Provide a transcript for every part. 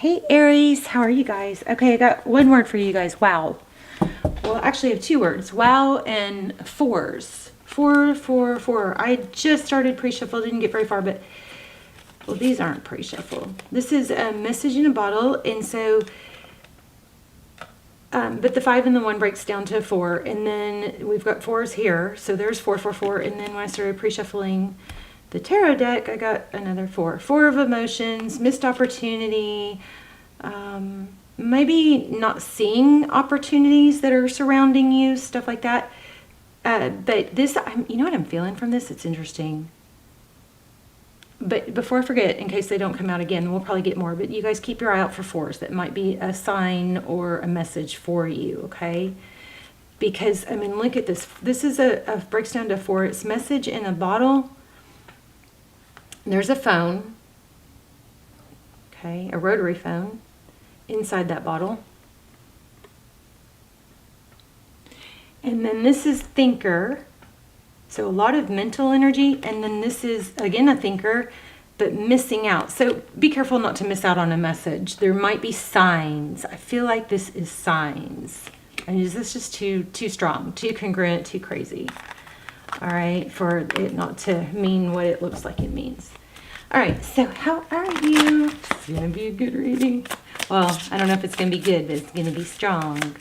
Hey Aries, how are you guys? Okay, I got one word for you guys. Wow. Well, actually I have two words. Wow and fours. Four. I just started pre-shuffle, didn't get very far, but well, these aren't pre-shuffle. This is a message in a bottle, and so but the 5 and the 1 breaks down to 4, and then we've got 4s here, so there's 4, and then when I started pre-shuffling the tarot deck, I got another 4. 4 of emotions, missed opportunity, maybe not seeing opportunities that are surrounding you, stuff like that. But this, you know what I'm feeling from this? It's interesting. But before I forget, in case they don't come out again, we'll probably get more. But you guys keep your eye out for 4s. That might be a sign or a message for you, okay? Because, I mean, look at this. This is a breaks down to 4. It's message in a bottle. There's a phone, okay, a rotary phone inside that bottle. And then this is thinker. So a lot of mental energy, and then this is, again, a thinker, but missing out. So be careful not to miss out on a message. There might be signs. I feel like this is signs. And is this just too strong, too congruent, too crazy? All right, for it not to mean what it looks like it means. All right, so how are you? It's going to be a good reading. Well, I don't know if it's going to be good, but it's going to be strong.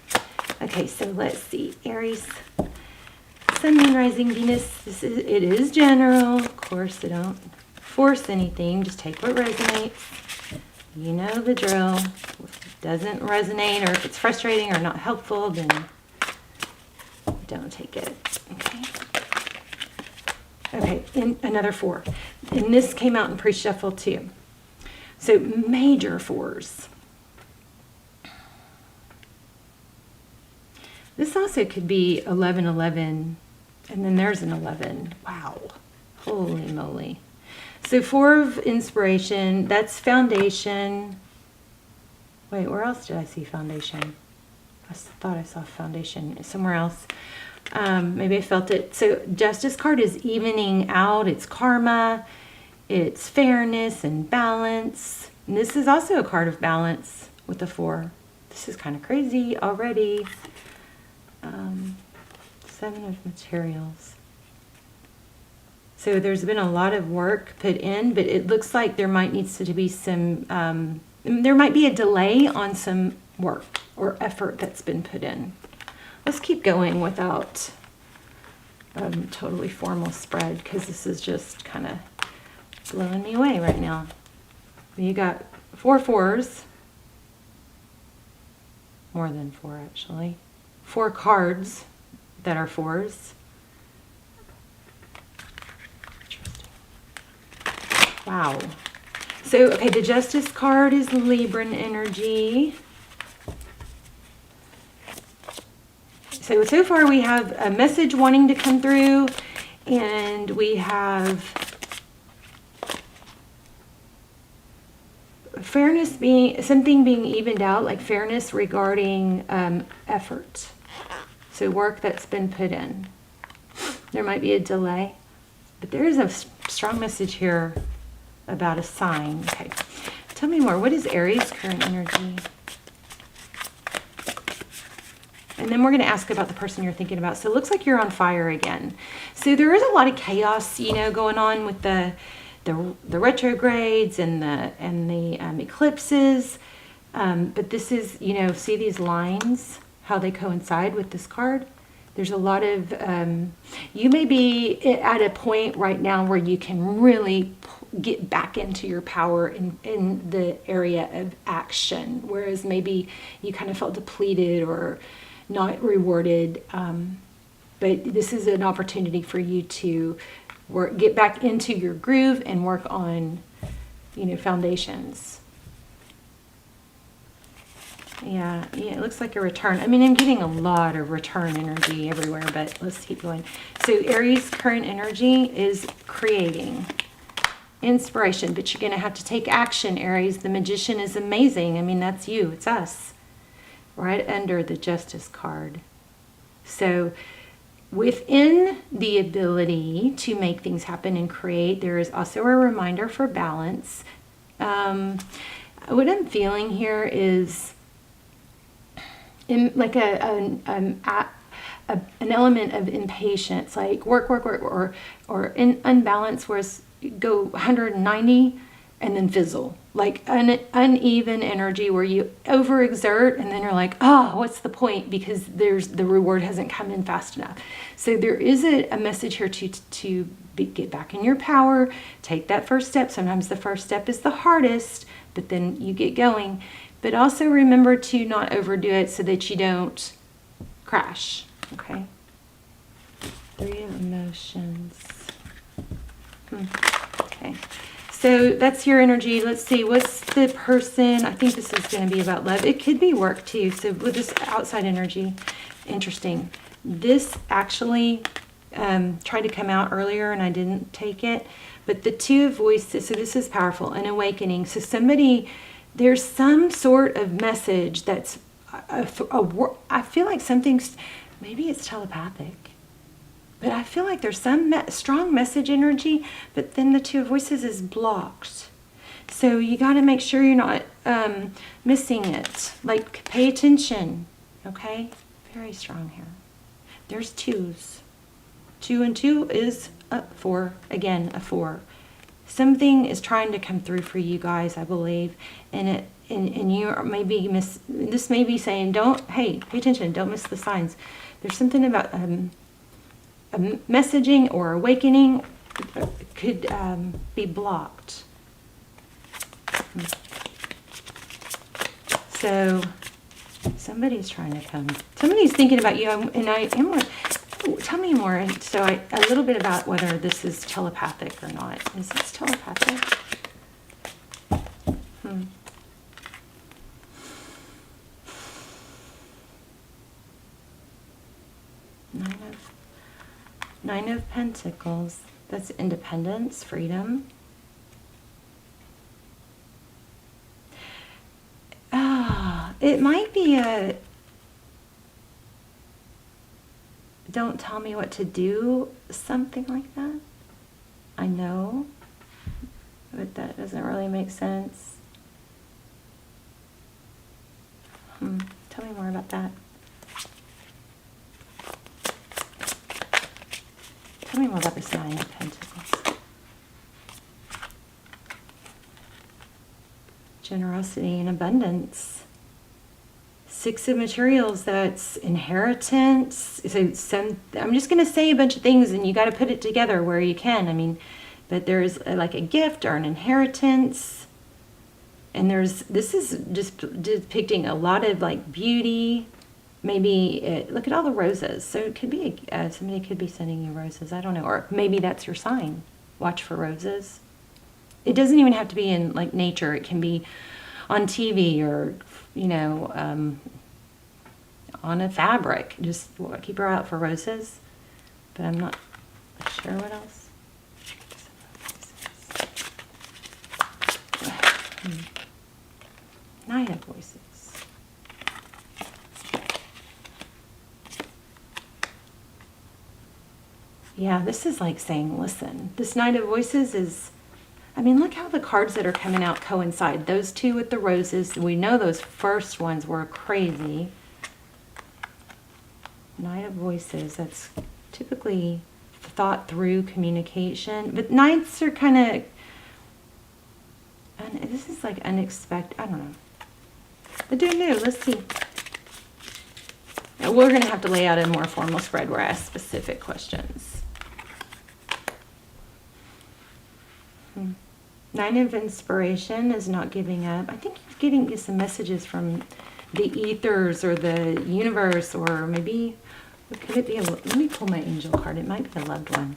Okay, so let's see. Aries. Sun, Moon, Rising, Venus. It is general. Of course, I don't force anything. Just take what resonates. You know the drill. If it doesn't resonate, or if it's frustrating or not helpful, then don't take it. Okay. Okay, and another 4. And this came out in pre-shuffle too. So major 4s. This also could be 11, and then there's an 11. Wow. Holy moly. So 4 of inspiration, that's foundation. Wait, where else did I see foundation? I thought I saw foundation somewhere else. Maybe I felt it. So Justice card is evening out. It's karma. It's fairness and balance. And this is also a card of balance with the 4. This is kind of crazy already. 7 of materials. So there's been a lot of work put in, but it looks like there might needs to be some, there might be a delay on some work or effort that's been put in. Let's keep going without totally formal spread, because this is just kind of blowing me away right now. You got 4 4s. More than 4, actually. 4 cards that are 4s. Wow. So, okay, the Justice card is Libran energy. So far we have a message wanting to come through, and we have fairness something being evened out, like fairness regarding effort. So work that's been put in. There might be a delay, but there is a strong message here about a sign. Okay, tell me more. What is Aries' current energy? And then we're going to ask about the person you're thinking about. So it looks like you're on fire again. So there is a lot of chaos, you know, going on with the retrogrades and the eclipses. But this is, you know, see these lines, how they coincide with this card. There's a lot of, you may be at a point right now where you can really get back into your power in the area of action, whereas maybe you kind of felt depleted or not rewarded. But this is an opportunity for you to get back into your groove and work on, you know, foundations. Yeah, it looks like a return. I mean, I'm getting a lot of return energy everywhere, but let's keep going. So Aries' current energy is creating inspiration, but you're going to have to take action, Aries. The Magician is amazing. I mean, that's you. It's us. Right under the Justice card. So within the ability to make things happen and create, there is also a reminder for balance. what I'm feeling here is in like an element of impatience, like work, or in unbalance, where it's go 190 and then fizzle, like an uneven energy where you overexert and then you're like, oh, what's the point? Because the reward hasn't come in fast enough. So there is a message here to get back in your power, take that first step. Sometimes the first step is the hardest, but then you get going. But also remember to not overdo it so that you don't crash. Okay. 3 of emotions. Okay. So that's your energy. Let's see. What's the person? I think this is going to be about love. It could be work too. So with this outside energy, interesting. This actually tried to come out earlier and I didn't take it. But the 2 of voices. So this is powerful. An awakening. So there's some sort of message that's I feel like something's, maybe it's telepathic. But I feel like there's some strong message energy, but then the 2 of voices is blocked. So you got to make sure you're not missing it. Like, pay attention, okay? Very strong here. There's 2s. 2 and 2 is a 4. Again, a 4. Something is trying to come through for you guys, I believe. And you maybe this may be saying, pay attention, don't miss the signs. There's something about a messaging or awakening could be blocked. So somebody's trying to come. Somebody's thinking about you, and I am like, tell me more. So a little bit about whether this is telepathic or not. Is this telepathic? Nine of Pentacles. That's independence, freedom. It might be a don't tell me what to do, something like that. I know, but that doesn't really make sense. Tell me more about that. Tell me more about this 9 of Pentacles. Generosity and abundance. 6 of materials, that's inheritance. So I'm just going to say a bunch of things and you got to put it together where you can. I mean, but there's like a gift or an inheritance. And this is just depicting a lot of like beauty. Maybe look at all the roses. So it could be somebody could be sending you roses. I don't know. Or maybe that's your sign. Watch for roses. It doesn't even have to be in like nature. It can be on TV or, on a fabric. Just keep her out for roses. But I'm not sure what else. 9 of voices. Yeah, this is like saying, listen, this 9 of voices is, look how the cards that are coming out coincide. Those 2 with the roses, we know those first ones were crazy. 9 of voices, that's typically thought through communication. But 9s are kind of, this is like unexpected, I don't know. I don't know, let's see. Now, we're going to have to lay out a more formal spread where I ask specific questions. 9 of inspiration is not giving up. I think you're getting some messages from the ethers or the universe, or maybe, what could it be? Let me pull my angel card. It might be a loved one.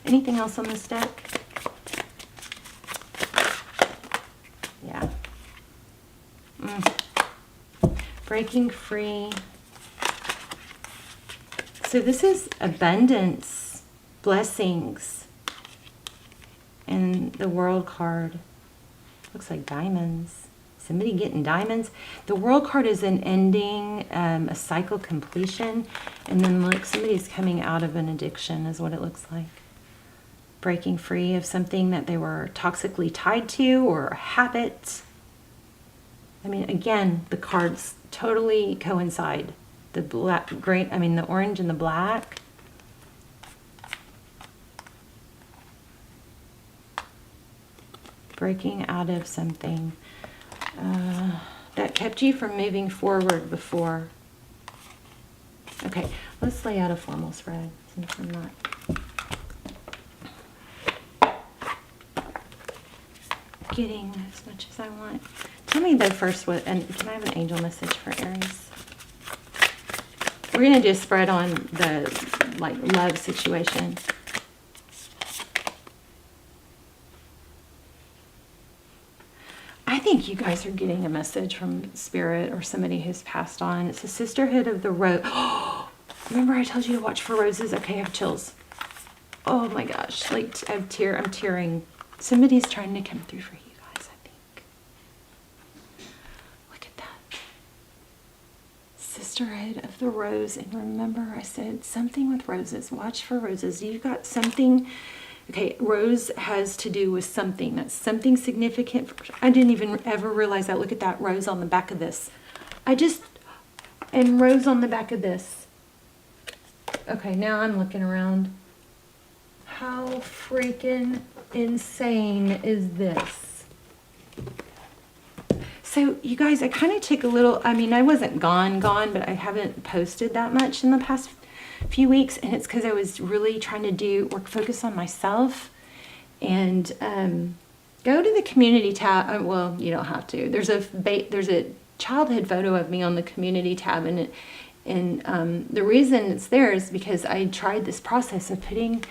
Anything else on this deck? Yeah. Breaking free. So this is abundance, blessings. And the World card looks like diamonds. Somebody getting diamonds. The World card is an ending, a cycle completion. And then look, somebody's coming out of an addiction is what it looks like. Breaking free of something that they were toxically tied to or a habit. I mean, again, the cards totally coincide. The the orange and the black. Breaking out of something that kept you from moving forward before. Okay, let's lay out a formal spread since I'm not. Getting as much as I want. Tell me though first what, and can I have an angel message for Aries? We're going to do a spread on the love situation. I think you guys are getting a message from Spirit or somebody who's passed on. It's a sisterhood of the rose. Remember I told you to watch for roses? Okay, I have chills. Oh my gosh, I'm tearing. Somebody's trying to come through for you guys, I think. Look at that. Sisterhood of the rose. And remember I said something with roses. Watch for roses. You've got something. Okay, rose has to do with something. That's something significant. I didn't even ever realize that. Look at that rose on the back of this. And rose on the back of this. Okay, now I'm looking around. How freaking insane is this? So you guys, I kind of took a little, I mean, I wasn't gone, but I haven't posted that much in the past few weeks, and it's because I was really trying to focus on myself, and go to the community tab. Well, you don't have to. There's a childhood photo of me on the community tab, and the reason it's there is because I tried this process of putting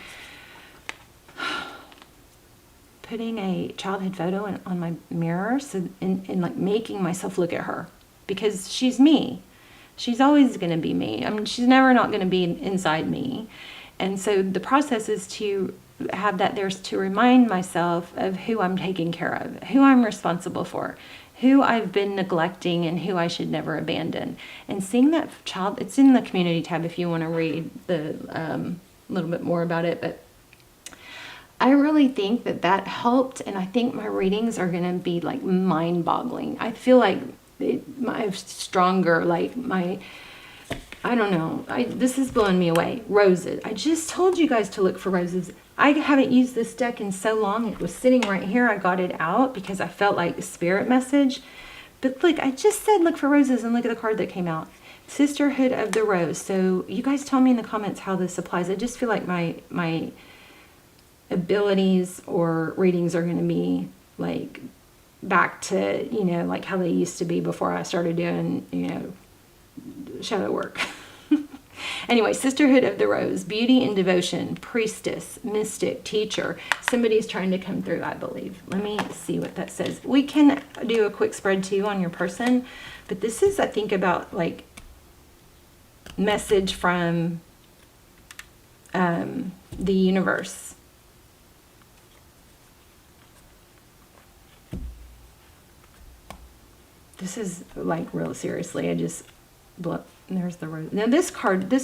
a childhood photo on my mirror, so and like making myself look at her, because she's me. She's always going to be me. I mean, she's never not going to be inside me. And so the process is to have that there to remind myself of who I'm taking care of, who I'm responsible for, who I've been neglecting, and who I should never abandon. And seeing that child, it's in the community tab if you want to read the little bit more about it. But I really think that helped, and I think my readings are going to be like mind-boggling. I feel like my stronger, I don't know. This is blowing me away. Roses. I just told you guys to look for roses. I haven't used this deck in so long. It was sitting right here. I got it out because I felt like a spirit message. But look, I just said look for roses, and look at the card that came out. Sisterhood of the Rose. So you guys tell me in the comments how this applies. I just feel like my abilities or readings are going to be like back to, like how they used to be before I started doing, shadow work. Anyway, Sisterhood of the Rose, beauty and devotion, priestess, mystic, teacher. Somebody's trying to come through, I believe. Let me see what that says. We can do a quick spread too on your person, but this is, I think, about like message from the universe. This is like real seriously. There's the rose. Now this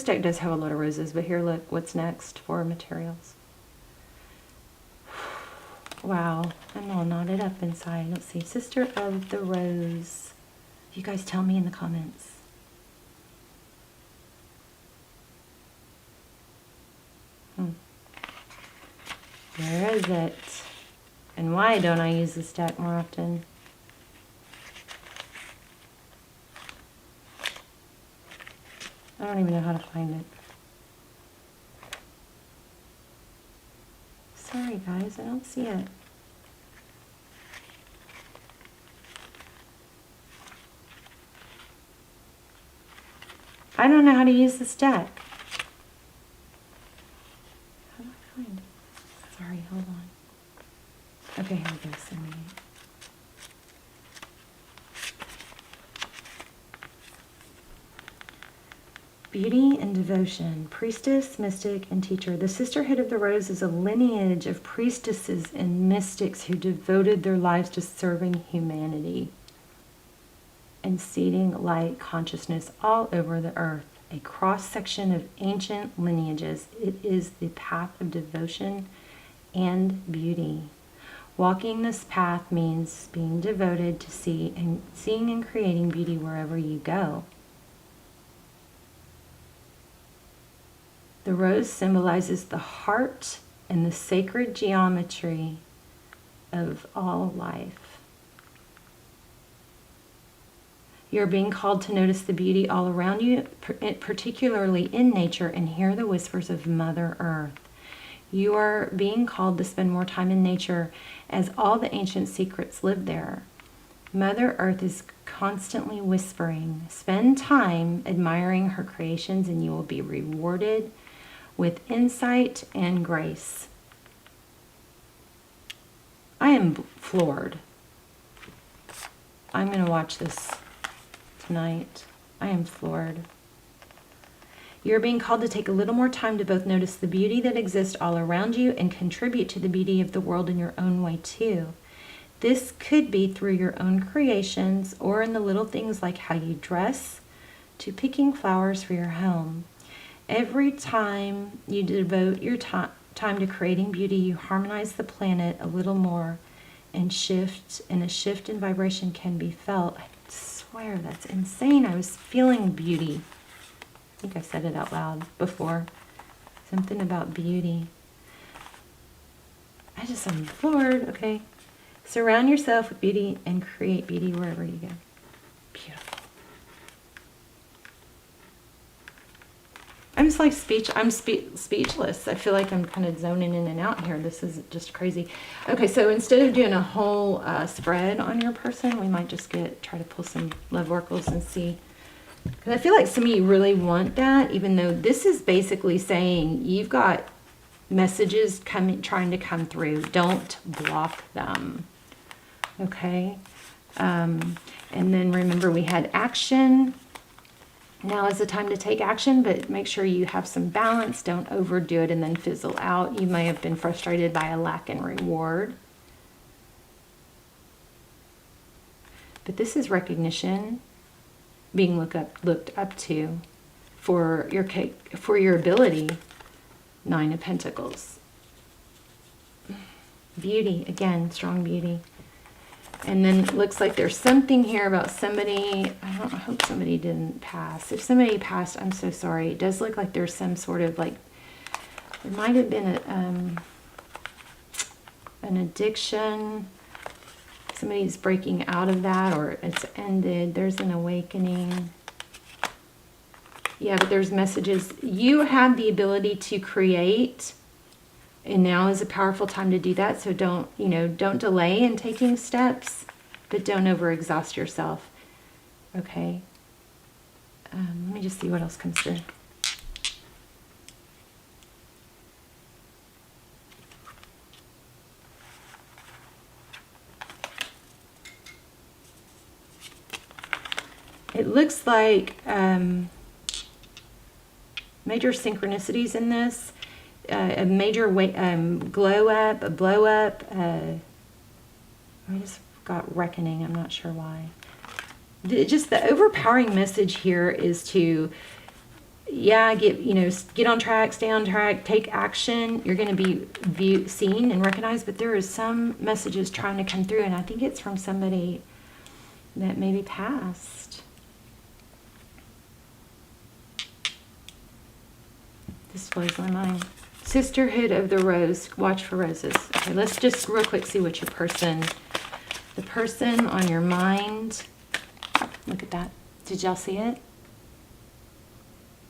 deck does have a lot of roses, but here, look what's next for materials. Wow, I'm all knotted up inside. Let's see, Sister of the Rose. You guys tell me in the comments. Where is it? And why don't I use this deck more often? I don't even know how to find it. Sorry guys, I don't see it. I don't know how to use this deck. How do I find it? Sorry, hold on. Okay, here we go. Send me. Beauty and devotion, priestess, mystic, and teacher. The Sisterhood of the Rose is a lineage of priestesses and mystics who devoted their lives to serving humanity and seeding light consciousness all over the earth. A cross-section of ancient lineages, it is the path of devotion and beauty. Walking this path means being devoted to seeing and creating beauty wherever you go. The rose symbolizes the heart and the sacred geometry of all life. You're being called to notice the beauty all around you, particularly in nature, and hear the whispers of Mother Earth. You are being called to spend more time in nature, as all the ancient secrets live there. Mother Earth is constantly whispering. Spend time admiring her creations, and you will be rewarded with insight and grace. I am floored. I'm going to watch this tonight. I am floored. You're being called to take a little more time to both notice the beauty that exists all around you and contribute to the beauty of the world in your own way too. This could be through your own creations or in the little things like how you dress to picking flowers for your home. Every time you devote your time to creating beauty, you harmonize the planet a little more, and a shift in vibration can be felt. I swear that's insane. I was feeling beauty. I think I said it out loud before. Something about beauty. I'm floored. Okay. Surround yourself with beauty and create beauty wherever you go. Beautiful. I'm just like speechless. I feel like I'm kind of zoning in and out here. This is just crazy. Okay, so instead of doing a whole spread on your person, we might just try to pull some love oracles and see. Because I feel like some of you really want that, even though this is basically saying you've got messages trying to come through. Don't block them. Okay? And then remember we had action. Now is the time to take action, but make sure you have some balance. Don't overdo it and then fizzle out. You may have been frustrated by a lack in reward. But this is recognition, being looked up to for your ability. 9 of Pentacles. Beauty, again, strong beauty. And then it looks like there's something here about somebody. I hope somebody didn't pass. If somebody passed, I'm so sorry. It does look like there's some sort of there might have been an addiction. Somebody's breaking out of that, or it's ended. There's an awakening. Yeah, but there's messages. You have the ability to create. And now is a powerful time to do that. So don't delay in taking steps, but don't overexhaust yourself. Okay. Let me just see what else comes through. It looks like major synchronicities in this. A major glow up, a blow up. I just got reckoning. I'm not sure why. Just the overpowering message here is to, get on track, stay on track, take action. You're going to be seen and recognized, but there is some messages trying to come through, and I think it's from somebody that maybe passed. This blows my mind. Sisterhood of the Rose. Watch for roses. Okay, let's just real quick see what the person on your mind. Look at that. Did y'all see it?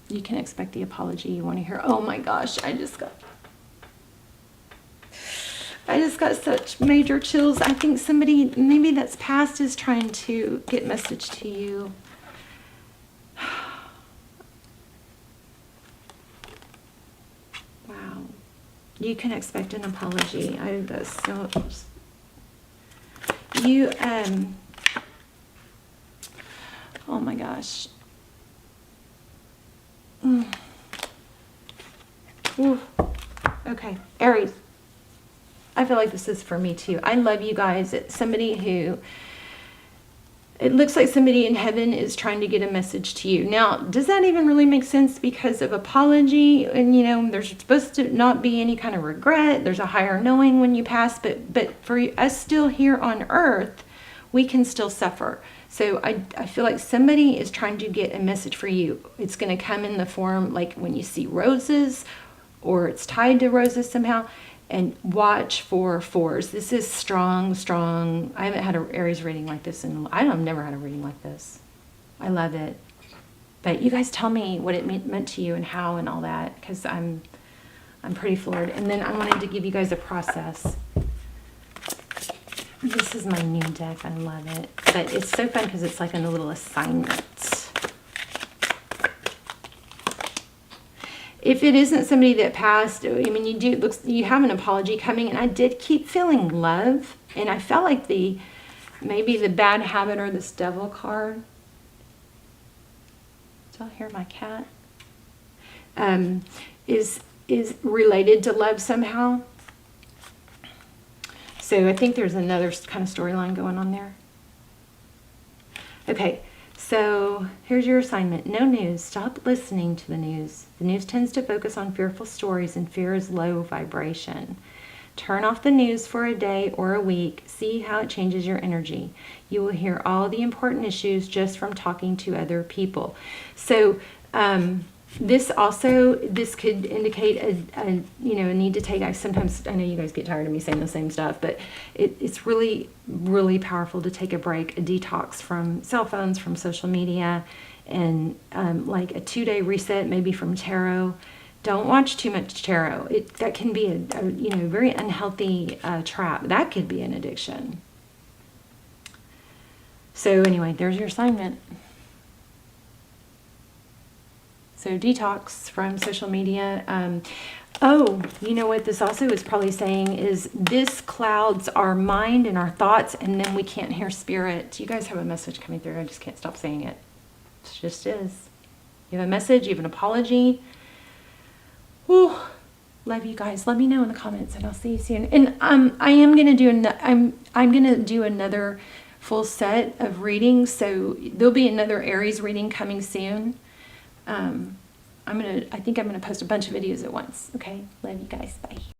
You can expect the apology you want to hear. Oh my gosh, I just got such major chills. I think somebody maybe that's past is trying to get message to you. You can expect an apology. Oh my gosh. Ooh. Okay, Aries. I feel like this is for me too. I love you guys. It's somebody who It looks like somebody in heaven is trying to get a message to you. Now, does that even really make sense because of apology? And, you know, there's supposed to not be any kind of regret. There's a higher knowing when you pass. But for us still here on earth, we can still suffer. So I feel like somebody is trying to get a message for you. It's going to come in the form like when you see roses, or it's tied to roses somehow. And watch for fours. This is strong, strong. I haven't had an Aries reading like this, and I've never had a reading like this. I love it. But you guys tell me what it meant to you and how and all that, because I'm pretty floored. And then I wanted to give you guys a process. This is my new deck. I love it. But it's so fun because it's like a little assignment. If it isn't somebody that passed, I mean, you have an apology coming, and I did keep feeling love, and I felt like maybe the bad habit or this devil card. Did y'all hear my cat? Is related to love somehow. So I think there's another kind of storyline going on there. Okay. So here's your assignment. No news. Stop listening to the news. The news tends to focus on fearful stories, and fear is low vibration. Turn off the news for a day or a week. See how it changes your energy. You will hear all the important issues just from talking to other people. So this could indicate a need to take. Sometimes I know you guys get tired of me saying the same stuff, but it's really, really powerful to take a break, a detox from cell phones, from social media, and like a 2-day reset, maybe from tarot. Don't watch too much tarot. That can be a very unhealthy trap. That could be an addiction. So anyway, there's your assignment. So detox from social media. You know what this also is probably saying is this clouds our mind and our thoughts, and then we can't hear spirit. You guys have a message coming through. I just can't stop saying it. It just is. You have a message. You have an apology. Whew. Love you guys. Let me know in the comments, and I'll see you soon. And I am gonna do I'm gonna do another full set of readings. So there'll be another Aries reading coming soon. I think I'm gonna post a bunch of videos at once. Okay, love you guys. Bye.